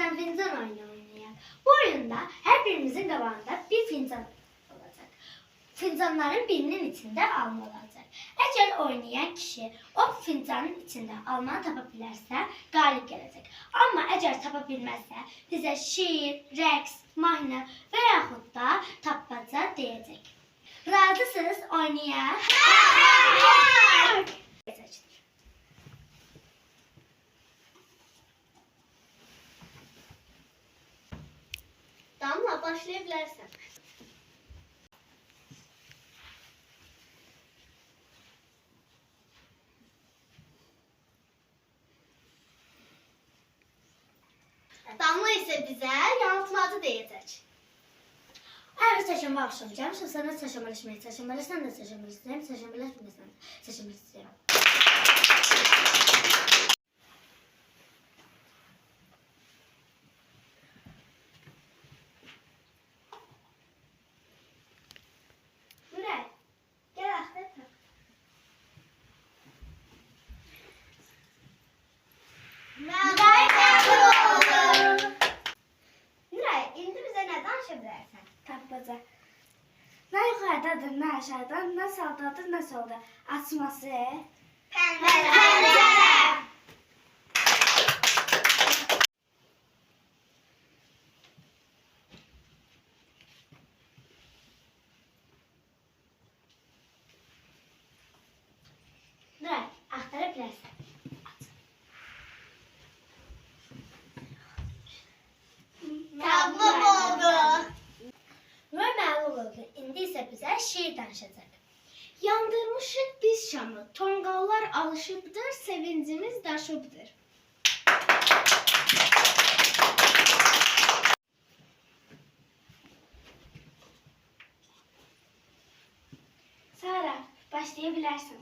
fincan oyunu oynayaq. Bu oyunda hər birimizin qabağında bir fincan olacaq. Fincanların birinin içində alma olacaq. Əgər oynayan kişi o fincanın içində almanı tapa bilərsə, qalib gələcək. Amma əgər tapa bilməzsə, bizə şiir, rəqs, mahnı və yaxud da tapmaca deyəcək. Razısınız, oynayaq? Damla, başlayabilirsin. Damla ise bize yansımadı diyecek. Evet, saçımı başlayacağım. Şimdi sana saçımı alışmaya, saçımı alışsan da saçımı alıştırayım, saçımı alışmıyorsan da saçımı alıştırayım. Nuray, gel ahtar tak. Nuray, Nuray, indi bize ne danışabilirsin? Tapmaca. Ne yukarıdadır, ne aşağıda, ne sağdadır, ne solda. Açması. Pencere. Nuray, aktarabilirsin. Məğlub oldu. Nuray məğlub oldu. İndi isə bizə şiir danışacaq. Yandırmışık biz şamı, tongallar alışıptır, sevincimiz daşıptır. Sara, başlayabilirsin.